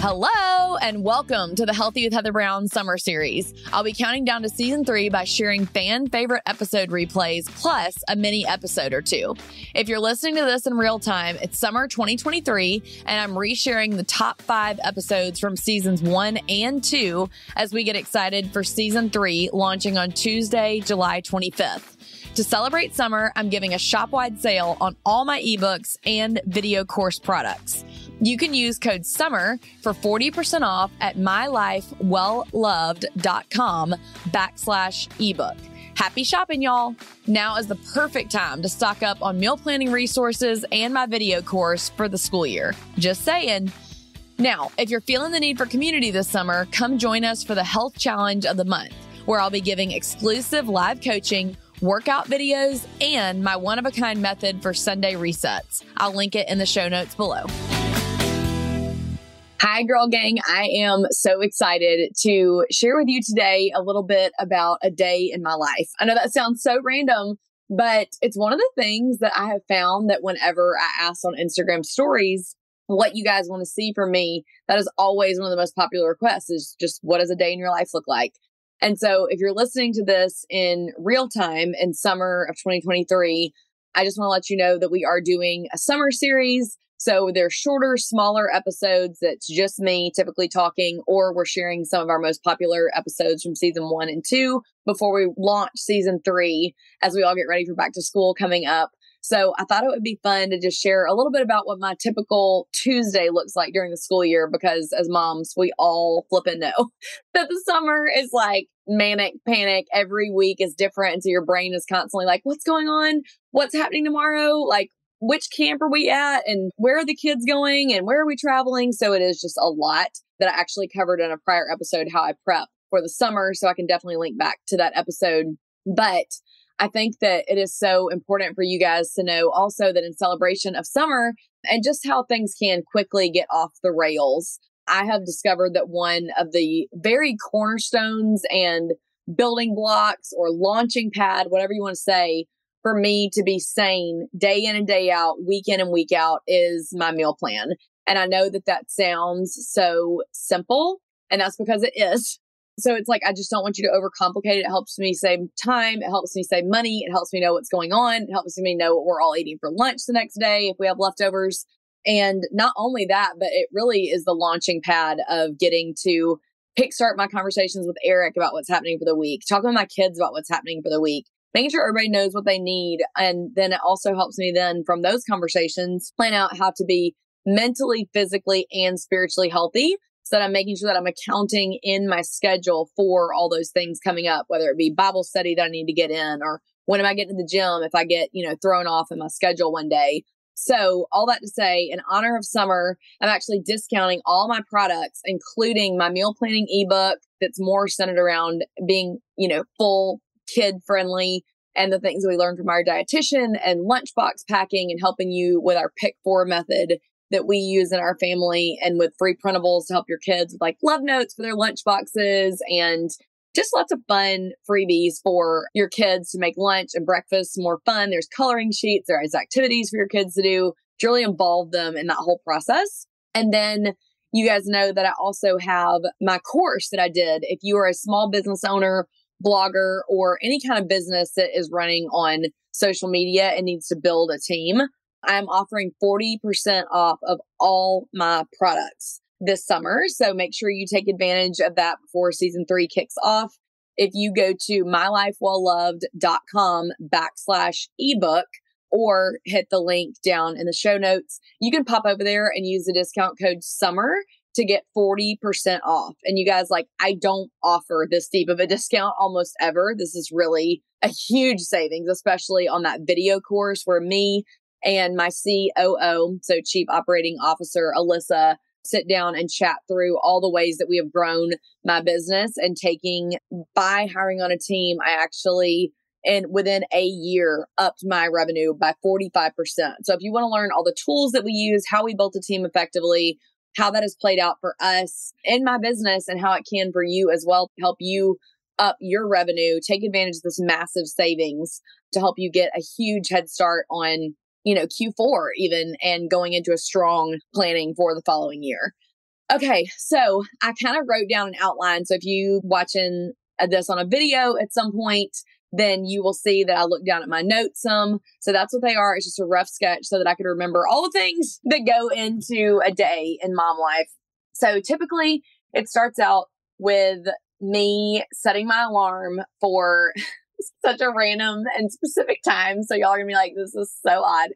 Hello, and welcome to the Healthy with Heather Brown summer series. I'll be counting down to season 3 by sharing fan favorite episode replays plus a mini episode or two. If you're listening to this in real time, it's summer 2023, and I'm resharing the top 5 episodes from seasons 1 and 2 as we get excited for season 3 launching on Tuesday, July 25th. To celebrate summer, I'm giving a shop-wide sale on all my ebooks and video course products. You can use code SUMMER for 40% off at mylifewellloved.com/ebook. Happy shopping, y'all. Now is the perfect time to stock up on meal planning resources and my video course for the school year. Just saying. Now, if you're feeling the need for community this summer, come join us for the Health Challenge of the Month, where I'll be giving exclusive live coaching, workout videos, and my one-of-a-kind method for Sunday resets. I'll link it in the show notes below. Hi, Girl Gang. I am so excited to share with you today a little bit about a day in my life. I know that sounds so random, but it's one of the things that I have found that whenever I ask on Instagram stories what you guys want to see from me, that is always one of the most popular requests is just, what does a day in your life look like? And so if you're listening to this in real time in summer of 2023, I just want to let you know that we are doing a summer series. So they're shorter, smaller episodes that's just me typically talking, or we're sharing some of our most popular episodes from season 1 and 2 before we launch season 3 as we all get ready for back to school coming up. So I thought it would be fun to just share a little bit about what my typical Tuesday looks like during the school year, because as moms, we all flippin' know that the summer is like manic panic. Every week is different. And so your brain is constantly like, what's going on? What's happening tomorrow? Like, which camp are we at? And where are the kids going? And where are we traveling? So it is just a lot that I actually covered in a prior episode, how I prep for the summer. So I can definitely link back to that episode. But I think that it is so important for you guys to know also that in celebration of summer and just how things can quickly get off the rails, I have discovered that one of the very cornerstones and building blocks or launching pad, whatever you want to say, for me to be sane day in and day out, week in and week out, is my meal plan. And I know that that sounds so simple, and that's because it is. So it's like, I just don't want you to overcomplicate it. It helps me save time. It helps me save money. It helps me know what's going on. It helps me know what we're all eating for lunch the next day if we have leftovers. And not only that, but it really is the launching pad of getting to kickstart my conversations with Eric about what's happening for the week, talking with my kids about what's happening for the week, making sure everybody knows what they need. And then it also helps me then from those conversations plan out how to be mentally, physically, and spiritually healthy, so that I'm making sure that I'm accounting in my schedule for all those things coming up, whether it be Bible study that I need to get in, or when am I getting to the gym if I get, thrown off in my schedule one day. So all that to say, in honor of summer, I'm actually discounting all my products, including my meal planning ebook that's more centered around being, full kid friendly, and the things that we learned from our dietitian, and lunchbox packing, and helping you with our Pick 4 method that we use in our family, and with free printables to help your kids with like love notes for their lunch boxes, and just lots of fun freebies for your kids to make lunch and breakfast more fun. There's coloring sheets, there's activities for your kids to do to really involve them in that whole process. And then you guys know that I also have my course that I did. If you are a small business owner, blogger, or any kind of business that is running on social media and needs to build a team, I'm offering 40% off of all my products this summer. So make sure you take advantage of that before season 3 kicks off. If you go to mylifewellloved.com/ebook or hit the link down in the show notes, you can pop over there and use the discount code SUMMER to get 40% off. And you guys, I don't offer this deep of a discount almost ever. This is really a huge savings, especially on that video course where me and my COO, so Chief Operating Officer, Alyssa, sit down and chat through all the ways that we have grown my business, and by hiring on a team, I actually, and within a year, upped my revenue by 45%. So if you want to learn all the tools that we use, how we built a team effectively, how that has played out for us in my business, and how it can for you as well, to help you up your revenue, take advantage of this massive savings to help you get a huge head start on Q4 even, and going into a strong planning for the following year. Okay, so I kind of wrote down an outline. So if you watching this on a video at some point, then you will see that I look down at my notes some. So that's what they are. It's just a rough sketch so that I could remember all the things that go into a day in mom life. So typically it starts out with me setting my alarm for such a random and specific time. So y'all are gonna be like, this is so odd.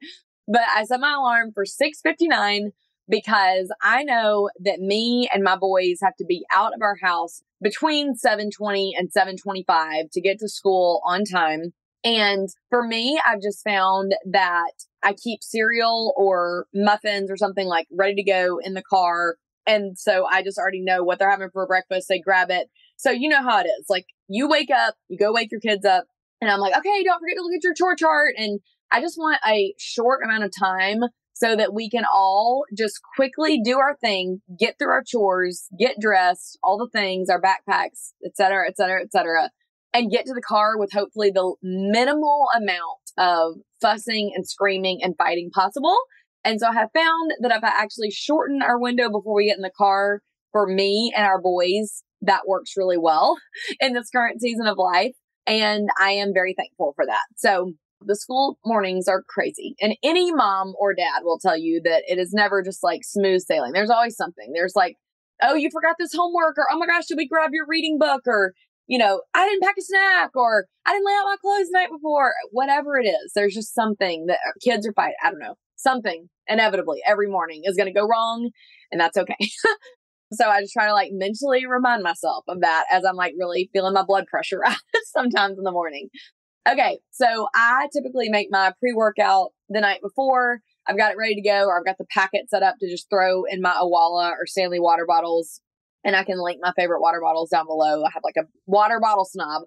But I set my alarm for 6:59 because I know that me and my boys have to be out of our house between 7:20 and 7:25 to get to school on time. And for me, I've just found that I keep cereal or muffins or something like ready to go in the car. And so I just already know what they're having for breakfast. They grab it. So you know how it is. Like you wake up, you go wake your kids up, and I'm like, okay, don't forget to look at your chore chart. And I just want a short amount of time so that we can all just quickly do our thing, get through our chores, get dressed, all the things, our backpacks, et cetera, et cetera, et cetera, and get to the car with hopefully the minimal amount of fussing and screaming and fighting possible. And so I have found that if I actually shorten our window before we get in the car for me and our boys, that works really well in this current season of life. And I am very thankful for that. So the school mornings are crazy. And any mom or dad will tell you that it is never just like smooth sailing. There's always something. There's like, oh, you forgot this homework, or oh my gosh, did we grab your reading book? Or, I didn't pack a snack, or I didn't lay out my clothes the night before. Whatever it is, there's just something that kids are fighting. I don't know. Something inevitably every morning is going to go wrong, and that's okay. So I just try to like mentally remind myself of that as I'm like really feeling my blood pressure rise sometimes in the morning. Okay, so I typically make my pre-workout the night before. I've got it ready to go, or I've got the packet set up to just throw in my Owala or Stanley water bottles. And I can link my favorite water bottles down below. I have like a water bottle snob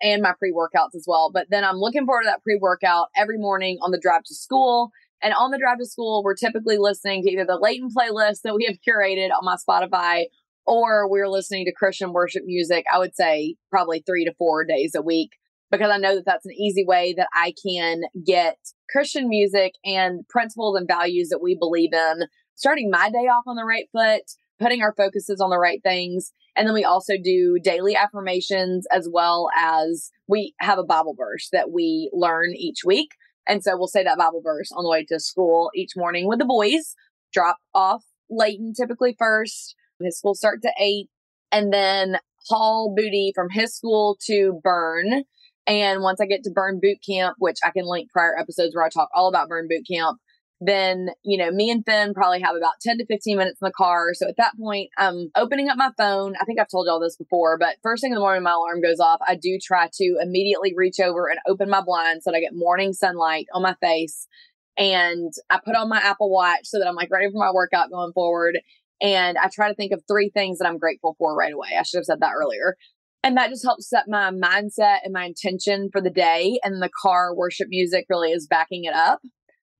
and my pre-workouts as well. But then I'm looking forward to that pre-workout every morning on the drive to school. And on the drive to school, we're typically listening to either the Layton playlist that we have curated on my Spotify, or we're listening to Christian worship music, I would say probably 3 to 4 days a week, because I know that that's an easy way that I can get Christian music and principles and values that we believe in, starting my day off on the right foot, putting our focuses on the right things. And then we also do daily affirmations, as well as we have a Bible verse that we learn each week. And so we'll say that Bible verse on the way to school each morning with the boys, drop off Layton typically first. His school starts at 8, and then haul Booty from his school to Burn. And once I get to Burn Boot Camp, which I can link prior episodes where I talk all about Burn Boot Camp, then, me and Finn probably have about 10 to 15 minutes in the car. So at that point, I'm opening up my phone. I think I've told y'all this before, but first thing in the morning, my alarm goes off. I do try to immediately reach over and open my blinds so that I get morning sunlight on my face. And I put on my Apple Watch so that I'm like ready for my workout going forward. And I try to think of 3 things that I'm grateful for right away. I should have said that earlier. And that just helps set my mindset and my intention for the day. And the car worship music really is backing it up.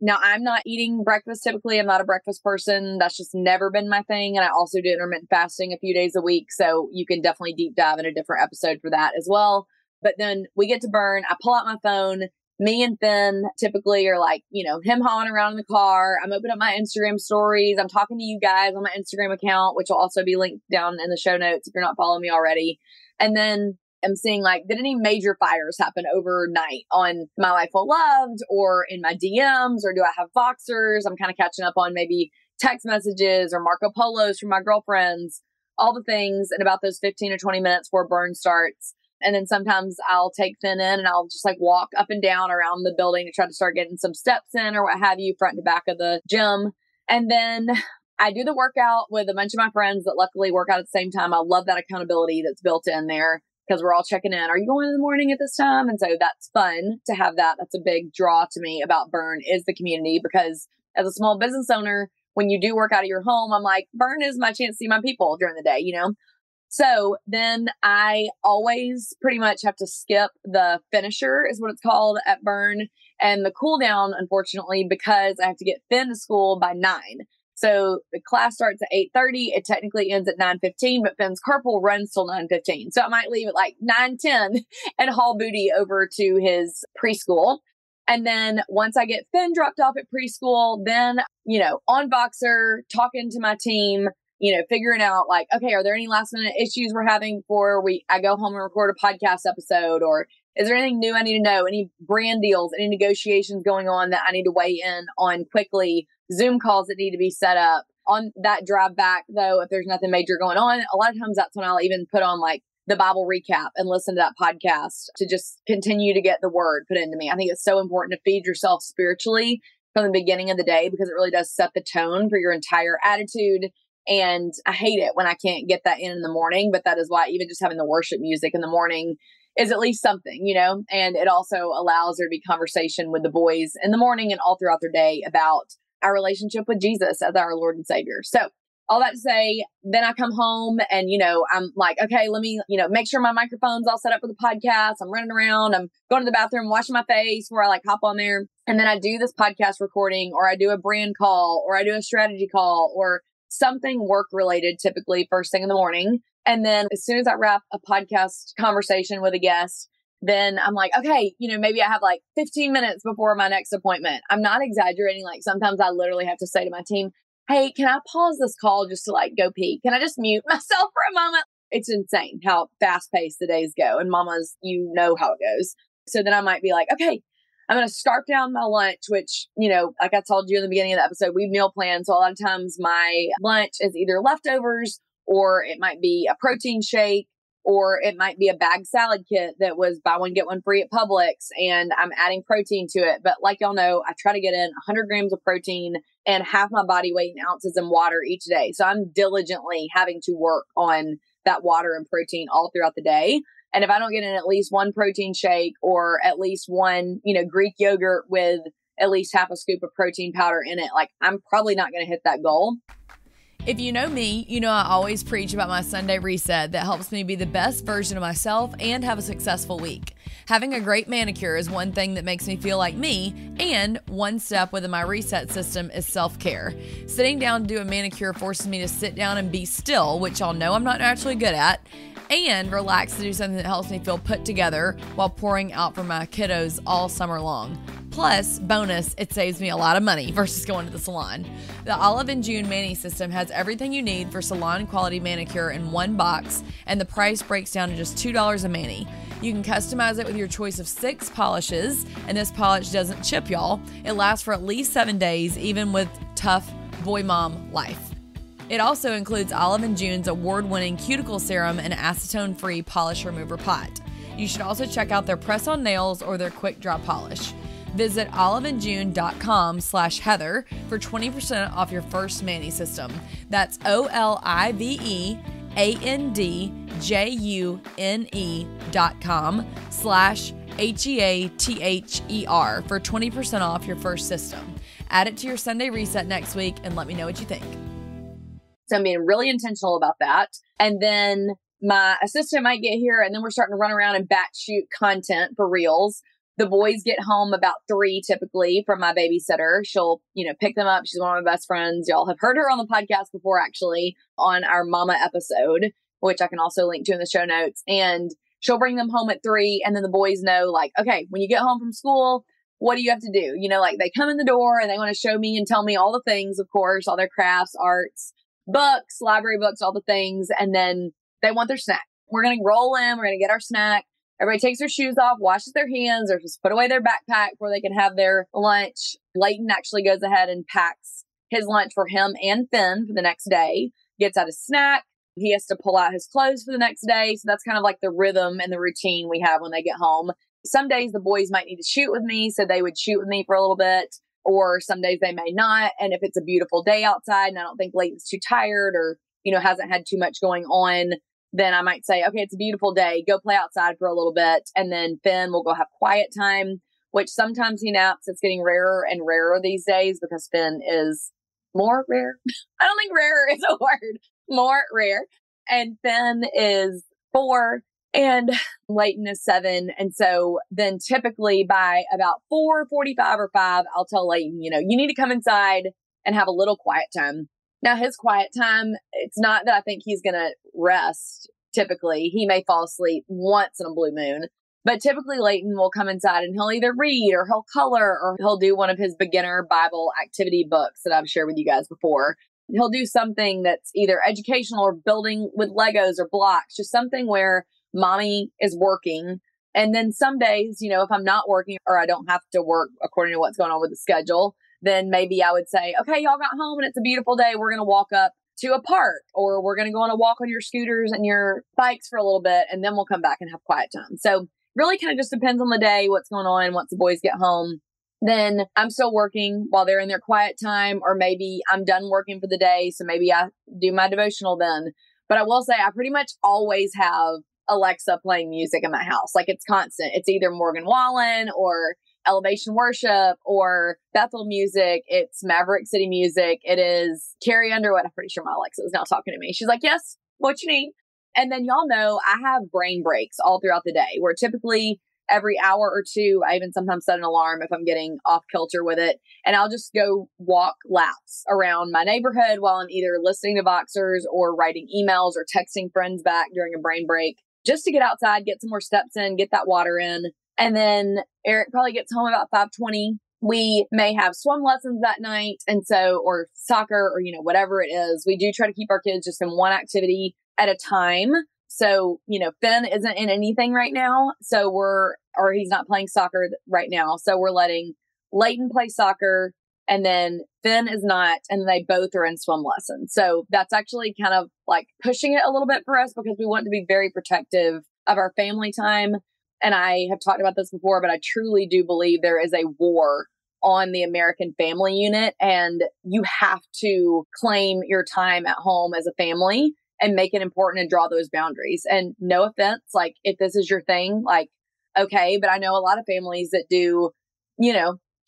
Now, I'm not eating breakfast typically. I'm not a breakfast person. That's just never been my thing. And I also do intermittent fasting a few days a week. So you can definitely deep dive in a different episode for that as well. But then we get to Burn. I pull out my phone. Me and Finn typically are like, him hauling around in the car. I'm opening up my Instagram stories. I'm talking to you guys on my Instagram account, which will also be linked down in the show notes if you're not following me already. And then I'm seeing did any major fires happen overnight on My Life Well Loved or in my DMs, or do I have Voxers? I'm kind of catching up on maybe text messages or Marco Polos from my girlfriends, all the things in about those 15 or 20 minutes before Burn starts. And then sometimes I'll take Finn in and I'll just walk up and down around the building to try to start getting some steps in or what have you, front to back of the gym. And then I do the workout with a bunch of my friends that luckily work out at the same time. I love that accountability that's built in there, because we're all checking in. Are you going in the morning at this time? And so that's fun to have that. That's a big draw to me about Burn, is the community, because as a small business owner, when you do work out of your home, I'm like, Burn is my chance to see my people during the day, So then I always pretty much have to skip the finisher, is what it's called, at Burn, and the cool down, unfortunately, because I have to get Finn to school by 9. So the class starts at 8:30. It technically ends at 9:15, but Finn's carpool runs till 9:15. So I might leave at 9:10 and haul Booty over to his preschool. And then once I get Finn dropped off at preschool, then, on Voxer, talking to my team, figuring out like, okay, are there any last minute issues we're having before I go home and record a podcast episode? Or is there anything new I need to know? Any brand deals, any negotiations going on that I need to weigh in on quickly? Zoom calls that need to be set up. On that drive back, though, if there's nothing major going on, a lot of times that's when I'll even put on like the Bible recap and listen to that podcast to just continue to get the word put into me. I think it's so important to feed yourself spiritually from the beginning of the day because it really does set the tone for your entire attitude. And I hate it when I can't get that in the morning, but that is why even just having the worship music in the morning is at least something, and it also allows there to be conversation with the boys in the morning and all throughout their day about our relationship with Jesus as our Lord and Savior. So all that to say, then I come home and, I'm like, okay, let me, make sure my microphone's all set up for the podcast. I'm running around. I'm going to the bathroom, washing my face before I like hop on there. And then I do this podcast recording, or I do a brand call, or I do a strategy call, or something work related, typically first thing in the morning. And then as soon as I wrap a podcast conversation with a guest, then I'm like, okay, maybe I have like 15 minutes before my next appointment. I'm not exaggerating. Like sometimes I literally have to say to my team, hey, can I pause this call just to like go pee? Can I just mute myself for a moment? It's insane how fast paced the days go. And mamas, how it goes. So then I might be like, okay, I'm going to scarf down my lunch, which, like I told you in the beginning of the episode, we meal plan. So a lot of times my lunch is either leftovers, or it might be a protein shake, or it might be a bag salad kit that was buy one, get one free at Publix, and I'm adding protein to it. But like y'all know, I try to get in 100 grams of protein and half my body weight in ounces in water each day. So I'm diligently having to work on that water and protein all throughout the day. And if I don't get in at least one protein shake or at least one, Greek yogurt with at least half a scoop of protein powder in it, like I'm probably not going to hit that goal. If you know me, I always preach about my Sunday reset that helps me be the best version of myself and have a successful week. Having a great manicure is one thing that makes me feel like me, and one step within my reset system is self-care. Sitting down to do a manicure forces me to sit down and be still, which y'all know I'm not naturally good at, and relax to do something that helps me feel put together while pouring out for my kiddos all summer long. Plus, bonus, it saves me a lot of money versus going to the salon. The Olive & June Mani System has everything you need for salon quality manicure in one box, and the price breaks down to just $2 a mani. You can customize it with your choice of 6 polishes, and this polish doesn't chip, y'all. It lasts for at least 7 days, even with tough boy mom life. It also includes Olive & June's award-winning cuticle serum and acetone-free polish remover pot. You should also check out their press-on nails or their quick drop polish. Visit oliveandjune.com/Heather for 20% off your first Mani system. That's oliveandjune.com/HEATHER for 20% off your first system. Add it to your Sunday reset next week and let me know what you think. So I'm being really intentional about that. And then my assistant might get here and then we're starting to run around and batch shoot content for reels. The boys get home about 3 typically from my babysitter. She'll, pick them up. She's one of my best friends. Y'all have heard her on the podcast before, actually, on our mama episode, which I can also link to in the show notes. And she'll bring them home at 3. And then the boys know, like, okay, when you get home from school, what do you have to do? They come in the door and they want to show me and tell me all the things, of course, all their crafts, arts, books, library books, all the things. And then they want their snack. We're going to roll in. We're going to get our snack. Everybody takes their shoes off, washes their hands, or just put away their backpack where they can have their lunch. Layton actually goes ahead and packs his lunch for him and Finn for the next day, gets out a snack. He has to pull out his clothes for the next day. So that's kind of like the rhythm and the routine we have when they get home. Some days the boys might need to shoot with me, so they would shoot with me for a little bit, or some days they may not. And if it's a beautiful day outside and I don't think Layton's too tired or, hasn't had too much going on, then I might say, okay, it's a beautiful day. Go play outside for a little bit. And then Finn will go have quiet time, which sometimes he naps. It's getting rarer and rarer these days because Finn is more rare. I don't think rarer is a word. More rare. And Finn is 4 and Layton is 7. And so then typically by about 4:45 or 5, I'll tell Layton, you need to come inside and have a little quiet time. Now, his quiet time, it's not that I think he's going to rest. Typically, he may fall asleep once in a blue moon, but typically Layton will come inside and he'll either read or he'll color or he'll do one of his beginner Bible activity books that I've shared with you guys before. he'll do something that's either educational or building with Legos or blocks, just something where mommy is working. And then some days, if I'm not working or I don't have to work according to what's going on with the schedule, then maybe I would say, okay, y'all got home and it's a beautiful day. We're going to walk up to a park, or we're going to go on a walk on your scooters and your bikes for a little bit, and then we'll come back and have quiet time. So really kind of just depends on the day, what's going on once the boys get home. Then I'm still working while they're in their quiet time, or maybe I'm done working for the day. So maybe I do my devotional then. But I will say I pretty much always have Alexa playing music in my house. Like, it's constant. It's either Morgan Wallen or Elevation Worship or Bethel music. It's Maverick City music. It is Carrie Underwood. I'm pretty sure my Alexa is now talking to me. She's like, yes, what you need. And then y'all know I have brain breaks all throughout the day, where typically every hour or two, I even sometimes set an alarm if I'm getting off kilter with it. And I'll just go walk laps around my neighborhood while I'm either listening to Voxers or writing emails or texting friends back during a brain break, just to get outside, get some more steps in, get that water in. And then Eric probably gets home about 5:20. We may have swim lessons that night. And so, or soccer, or, whatever it is, we do try to keep our kids just in one activity at a time. So, Finn isn't in anything right now. So or he's not playing soccer right now. So we're letting Layton play soccer, and then Finn is not, and they both are in swim lessons. So that's actually kind of like pushing it a little bit for us, because we want to be very protective of our family time. And I have talked about this before, but I truly do believe there is a war on the American family unit, and you have to claim your time at home as a family and make it important and draw those boundaries. And no offense, like, if this is your thing, like, okay, but I know a lot of families that do,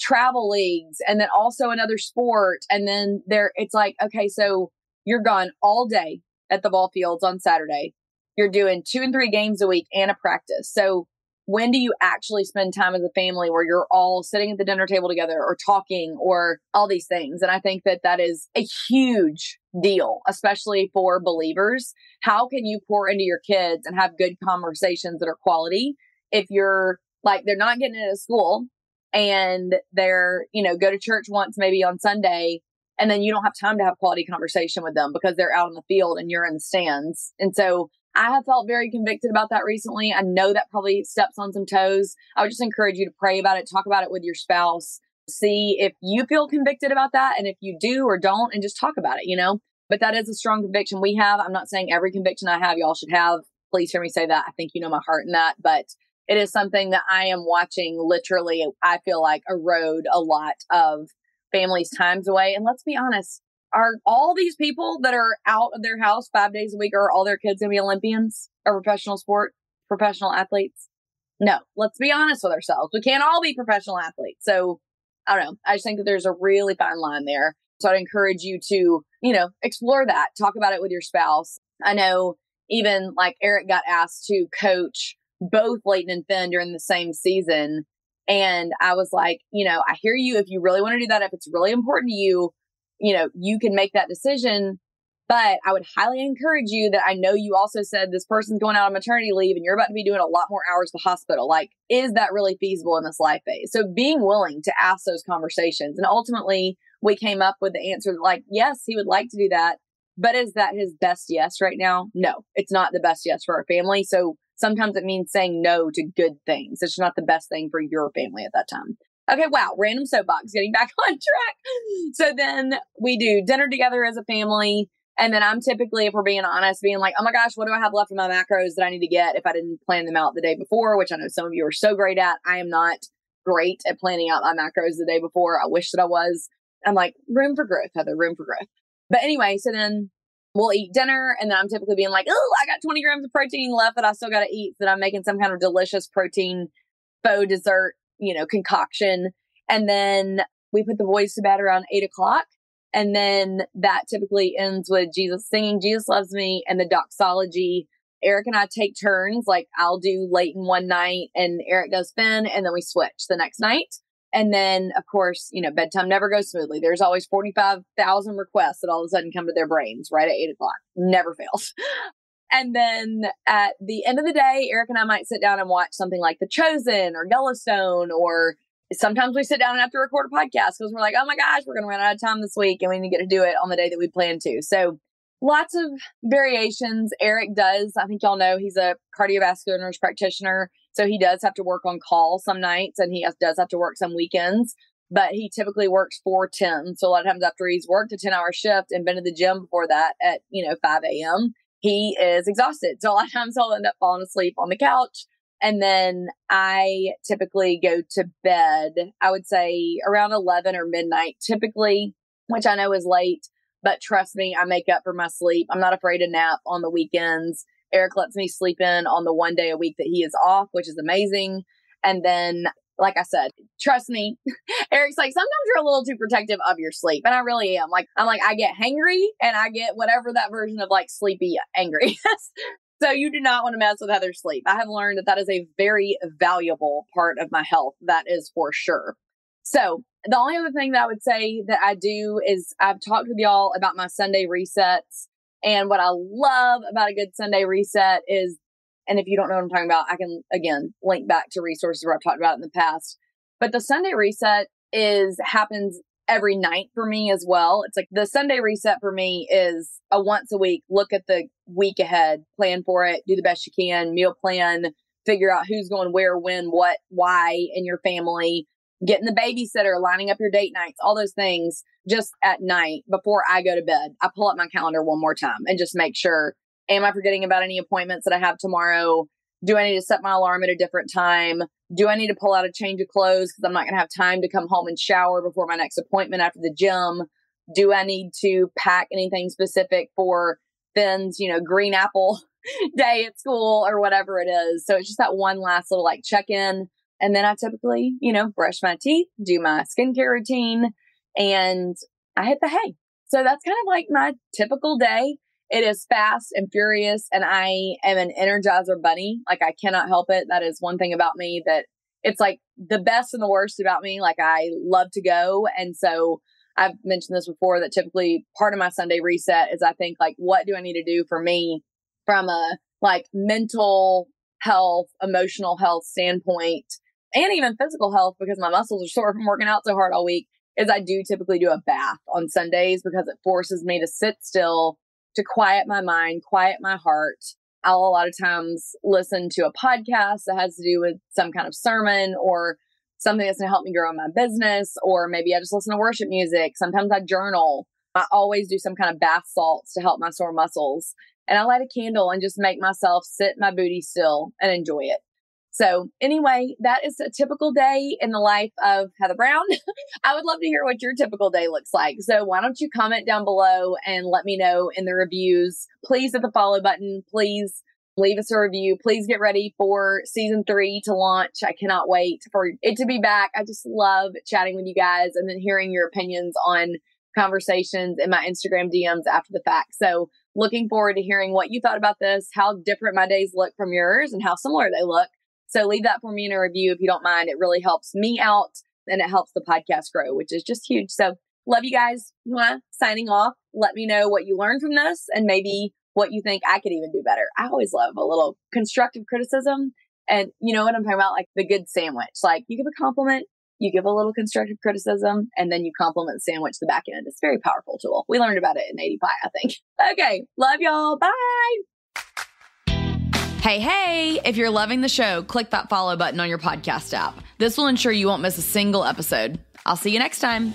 travel leagues and then also another sport. And then it's like, okay, so you're gone all day at the ball fields on Saturday. You're doing 2 and 3 games a week and a practice. So when do you actually spend time as a family where you're all sitting at the dinner table together or talking or all these things? And I think that is a huge deal, especially for believers. How can you pour into your kids and have good conversations that are quality if you're like, they're not getting it at school and they're, go to church once maybe on Sunday, and then you don't have time to have quality conversation with them because they're out in the field and you're in the stands. And so I have felt very convicted about that recently. I know that probably steps on some toes. I would just encourage you to pray about it, talk about it with your spouse, see if you feel convicted about that. And if you do or don't, and just talk about it, But that is a strong conviction we have. I'm not saying every conviction I have, y'all should have. Please hear me say that. I think you know my heart in that. But it is something that I am watching literally, I feel like, erode a lot of families' times away. And let's be honest, are all these people that are out of their house 5 days a week, are all their kids going to be Olympians or professional athletes? No, let's be honest with ourselves. We can't all be professional athletes. So I don't know. I just think that there's a really fine line there. So I'd encourage you to, explore that, talk about it with your spouse. I know even like Eric got asked to coach both Layton and Finn during the same season. And I was like, I hear you. If you really want to do that, if it's really important to you, you can make that decision. But I would highly encourage you that I know you also said this person's going out on maternity leave and you're about to be doing a lot more hours at the hospital. Like, is that really feasible in this life phase? So being willing to ask those conversations. And ultimately, we came up with the answer like, yes, he would like to do that. But is that his best yes right now? No, it's not the best yes for our family. So sometimes it means saying no to good things. It's not the best thing for your family at that time. Okay, wow, random soapbox, getting back on track. So then we do dinner together as a family. And then I'm typically, if we're being honest, being like, oh my gosh, what do I have left in my macros that I need to get if I didn't plan them out the day before, which I know some of you are so great at. I am not great at planning out my macros the day before. I wish that I was. I'm like, room for growth, Heather, room for growth. But anyway, so then we'll eat dinner, and then I'm typically being like, oh, I got 20 grams of protein left that I still got to eat, so that I'm making some kind of delicious protein faux dessert, concoction. And then we put the boys to bed around 8:00. And then that typically ends with Jesus singing Jesus Loves Me and the doxology. Eric and I take turns. Like, I'll do Layton one night and Eric does Finn, and then we switch the next night. And then, of course, bedtime never goes smoothly. There's always 45,000 requests that all of a sudden come to their brains right at 8:00. Never fails. And then at the end of the day, Eric and I might sit down and watch something like The Chosen or Yellowstone or sometimes we sit down and have to record a podcast because we're like, oh my gosh, we're going to run out of time this week and we need to get to do it on the day that we plan to. So lots of variations. Eric does, I think y'all know, he's a cardiovascular nurse practitioner. So he does have to work on call some nights and he does have to work some weekends, but he typically works 4-10. So a lot of times after he's worked a 10-hour shift and been to the gym before that at, 5 a.m., he is exhausted. So a lot of times he'll end up falling asleep on the couch. And then I typically go to bed, I would say around 11 or midnight, typically, which I know is late, but trust me, I make up for my sleep. I'm not afraid to nap on the weekends. Eric lets me sleep in on the one day a week that he is off, which is amazing. And then, like I said, trust me, Eric's like, sometimes you're a little too protective of your sleep. And I really am. I get hangry and I get whatever that version of sleepy angry. So you do not want to mess with Heather's sleep. I have learned that is a very valuable part of my health. That is for sure. So the only other thing that I would say that I do is I've talked with y'all about my Sunday resets. And what I love about a good Sunday reset is, and if you don't know what I'm talking about, I can, again, link back to resources where I've talked about it in the past. But the Sunday reset happens every night for me as well. It's like the Sunday reset for me is a once a week, look at the week ahead, plan for it, do the best you can, meal plan, figure out who's going where, when, what, why in your family, getting the babysitter, lining up your date nights, all those things just at night before I go to bed. I pull up my calendar one more time and just make sure, am I forgetting about any appointments that I have tomorrow? Do I need to set my alarm at a different time? Do I need to pull out a change of clothes because I'm not going to have time to come home and shower before my next appointment after the gym? Do I need to pack anything specific for Finn's, green apple day at school or whatever it is? So it's just that one last little check-in. And then I typically, brush my teeth, do my skincare routine, and I hit the hay. So that's kind of my typical day. It is fast and furious, and I am an Energizer bunny. I cannot help it. That is one thing about me that it's the best and the worst about me. I love to go. And so I've mentioned this before that typically part of my Sunday reset is I think what do I need to do for me from a mental health, emotional health standpoint, and even physical health, because my muscles are sore from working out so hard all week, is I do typically do a bath on Sundays because it forces me to sit still, to quiet my mind, quiet my heart. I'll a lot of times listen to a podcast that has to do with some kind of sermon or something that's going to help me grow in my business, or maybe I just listen to worship music. Sometimes I journal. I always do some kind of bath salts to help my sore muscles. And I light a candle and just make myself sit my booty still and enjoy it. So anyway, that is a typical day in the life of Heather Brown. I would love to hear what your typical day looks like. So why don't you comment down below and let me know in the reviews. Please hit the follow button. Please leave us a review. Please get ready for season 3 to launch. I cannot wait for it to be back. I just love chatting with you guys and then hearing your opinions on conversations in my Instagram DMs after the fact. So looking forward to hearing what you thought about this, how different my days look from yours and how similar they look. So leave that for me in a review if you don't mind. It really helps me out and it helps the podcast grow, which is just huge. So love you guys. Signing off. Let me know what you learned from this and maybe what you think I could even do better. I always love a little constructive criticism. And you know what I'm talking about? The good sandwich. You give a compliment, you give a little constructive criticism, and then you compliment the sandwich the back end. It's a very powerful tool. We learned about it in 85, I think. Okay. Love y'all. Bye. Hey, if you're loving the show, click that follow button on your podcast app. This will ensure you won't miss a single episode. I'll see you next time.